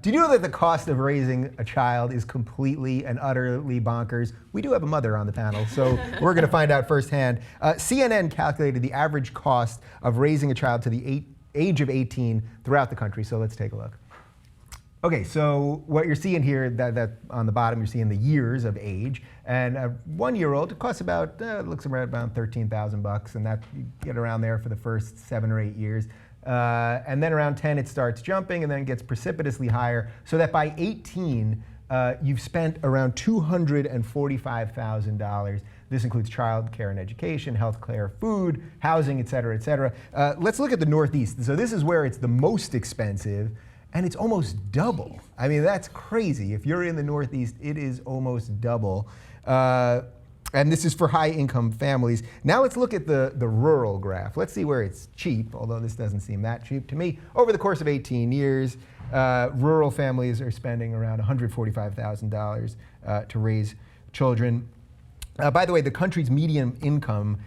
Do you know that the cost of raising a child is completely and utterly bonkers? We do have a mother on the panel, so we're going to find out firsthand. CNN calculated the average cost of raising a child to the age of 18 throughout the country, so let's take a look. Okay, so what you're seeing here, that on the bottom, you're seeing the years of age, and a 1-year-old, it costs about, looks around about $13,000, and that you get around there for the first 7 or 8 years. And then around 10, it starts jumping, and then it gets precipitously higher, so that by 18, you've spent around $245,000. This includes child care and education, health care, food, housing, et cetera, et cetera. Let's look at the Northeast. So this is where it's the most expensive, and it's almost double. I mean, that's crazy. If you're in the Northeast, it is almost double. And this is for high-income families. Now let's look at the rural graph. Let's see where it's cheap, although this doesn't seem that cheap to me. Over the course of 18 years, rural families are spending around $145,000 to raise children. By the way, the country's median income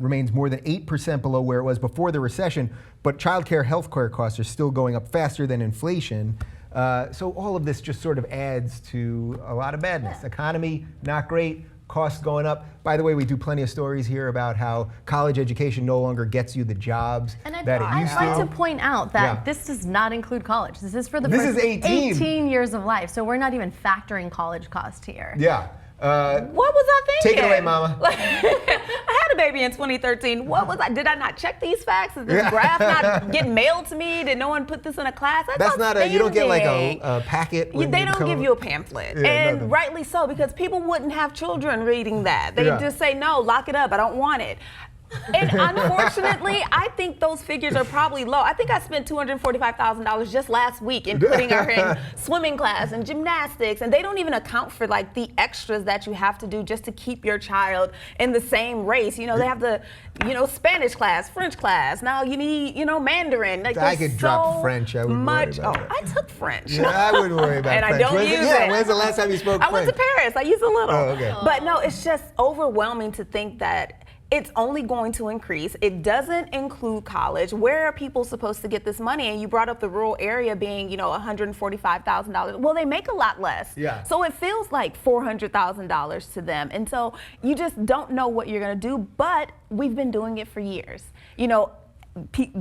remains more than 8% below where it was before the recession, but child care, health care costs are still going up faster than inflation. So all of this just sort of adds to a lot of badness. Yeah. Economy, not great. Costs going up. By the way, we do plenty of stories here about how college education no longer gets you the jobs that it used to. I'd like to point out that this does not include college. This is for the first 18 years of life. So we're not even factoring college cost here. Yeah. What was I thinking? Take it away, Mama. I had a baby in 2013. What was I? Did I not check these facts? Is this graph not getting mailed to me? Did no one put this in a class? That's not a. You don't get like a packet. They don't give you a pamphlet, and rightly so, because people wouldn't have children reading that. They just say no, lock it up. I don't want it. And unfortunately, I think those figures are probably low. I think I spent $245,000 just last week in putting her in swimming class and gymnastics, and they don't even account for like the extras that you have to do just to keep your child in the same race. You know, they have the, Spanish class, French class. Now you need, Mandarin. Like, I could drop French. I wouldn't worry about it. I took French. Yeah, I wouldn't worry about and French. I don't use it. When's the last time you spoke French? I went to Paris. I use a little. Oh, okay. But no, it's just overwhelming to think that it's only going to increase. It doesn't include college. Where are people supposed to get this money? And you brought up the rural area being, $145,000. Well, they make a lot less. Yeah. So it feels like $400,000 to them. And so you just don't know what you're gonna do, but we've been doing it for years.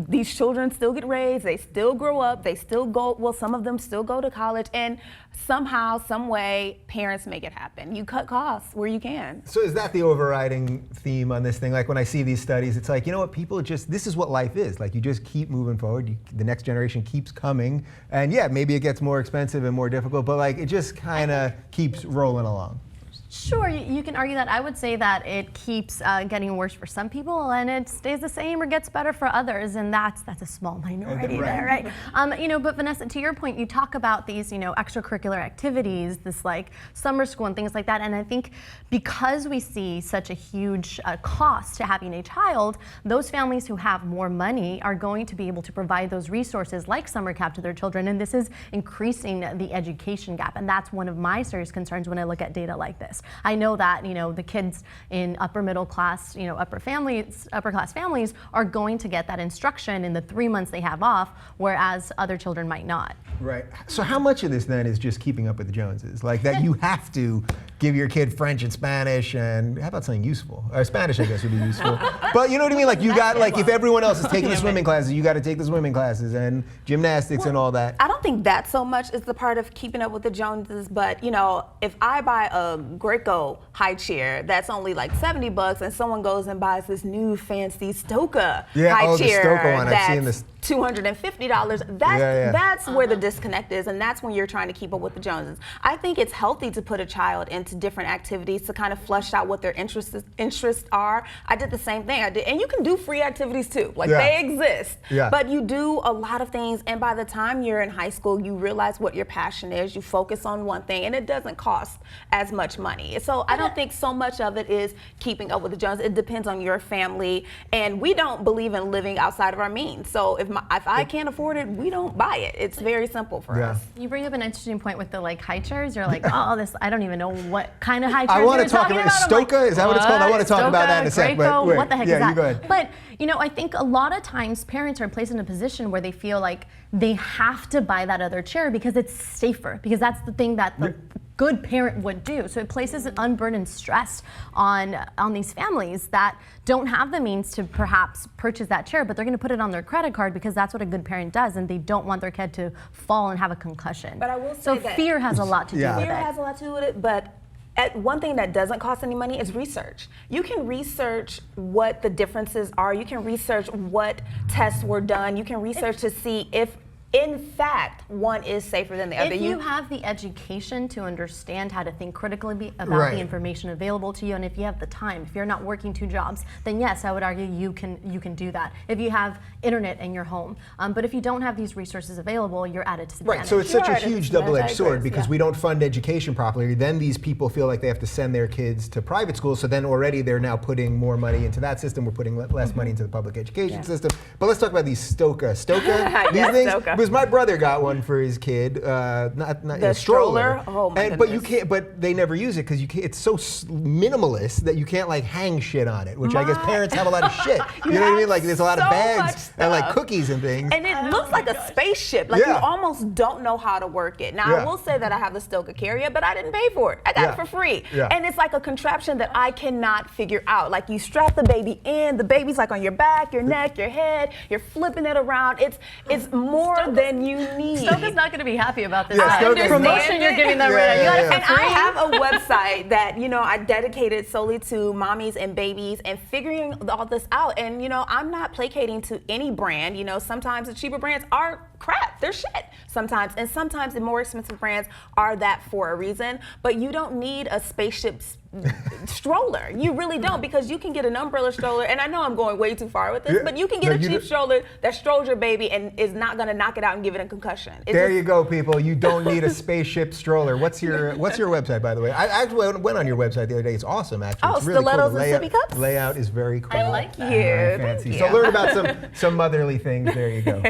These children still get raised, they still grow up, they still go, well, some of them still go to college, and somehow, some way, parents make it happen. You cut costs where you can. So is that the overriding theme on this thing? Like when I see these studies, it's like, people this is what life is. Like you just keep moving forward, the next generation keeps coming, and yeah, maybe it gets more expensive and more difficult, but like it just kind of keeps rolling along. Sure, you can argue that. I would say that it keeps getting worse for some people, and it stays the same or gets better for others, and that's a small minority there, right? But Vanessa, to your point, you talk about these, extracurricular activities, this like summer school and things like that, and I think because we see such a huge cost to having a child, those families who have more money are going to be able to provide those resources like summer camp to their children, and this is increasing the education gap, and that's one of my serious concerns when I look at data like this. I know that, the kids in upper middle class, upper class families are going to get that instruction in the 3 months they have off, whereas other children might not. Right. So how much of this then is just keeping up with the Joneses? Like that you have to give your kid French and Spanish, and how about something useful? Spanish, I guess, would be useful. But you know what I mean? Like you got, like if everyone else is taking the swimming classes, you got to take the swimming classes and gymnastics and all that. I don't think that so much is the part of keeping up with the Joneses, but if I buy a Greco high chair that's only like $70, and someone goes and buys this new fancy Stoka high chair the Stoka one. that's I've seen this. $250. That's where the disconnect is, and that's when you're trying to keep up with the Joneses. I think it's healthy to put a child into different activities to kind of flush out what their interests are. I did the same thing. And you can do free activities too. Like they exist. Yeah. But you do a lot of things, and by the time you're in high school, you realize what your passion is. You focus on one thing, and it doesn't cost as much money. So I don't think so much of it is keeping up with the Joneses. It depends on your family, and we don't believe in living outside of our means. So if if I can't afford it, we don't buy it. It's very simple for us. You bring up an interesting point with the like high chairs. You're like, oh, this, I don't even know what kind of high chairs I want you're to talk talking about about. Stoka. Is that what it's called? I want to talk about that in a sec. Graco, But what the heck yeah, is that? You go ahead. But you know, I think a lot of times parents are placed in a position where they feel like they have to buy that other chair because it's safer, because that's the thing that the good parent would do. So it places an unburdened stress on these families that don't have the means to perhaps purchase that chair, but they're going to put it on their credit card because that's what a good parent does, and they don't want their kid to fall and have a concussion. But I will say so that fear has a lot to do with it. Fear has a lot to do with it, but one thing that doesn't cost any money is research. You can research what the differences are. You can research what tests were done. You can research to see if, in fact, one is safer than the other. If you have the education to understand how to think critically about the information available to you, and if you have the time, if you're not working 2 jobs, then yes, I would argue you can do that. If you have internet in your home, but if you don't have these resources available, you're at a disadvantage. Right, so it's such a huge double-edged sword because we don't fund education properly. Then these people feel like they have to send their kids to private schools, so then already they're now putting more money into that system. We're putting less money into the public education system. But let's talk about these Stoka. These things. Stoka. Because my brother got one for his kid, not the a stroller. Oh my goodness. But you can't. But they never use it because it's so minimalist that you can't like hang shit on it. Which I guess parents have a lot of shit. You know what I mean? Like there's a lot of bags and like cookies and things. And it looks like a spaceship. Like you almost don't know how to work it. Now I will say that I have the Stoka Carrier, but I didn't pay for it. I got it for free. And it's like a contraption that I cannot figure out. Like you strap the baby in. The baby's like on your back, your neck, your head. You're flipping it around. It's more than you need. Stoka's not going to be happy about this promotion you're giving them right now. You got it for free. I have a website that I dedicated solely to mommies and babies and figuring all this out. And I'm not placating to any brand. Sometimes the cheaper brands are crap. They're shit sometimes, and sometimes the more expensive brands are that for a reason. But you don't need a spaceship stroller. You really don't, because you can get an umbrella stroller, and I know I'm going way too far with this, but you can get a cheap stroller that strolls your baby and is not going to knock it out and give it a concussion. There you go, people. You don't need a spaceship stroller. What's your website, by the way? I actually went on your website the other day. It's awesome, actually. It's really stilettos cool. and sippy cups? Layout is very cool. I like that. Very fancy. So learn about some motherly things. There you go.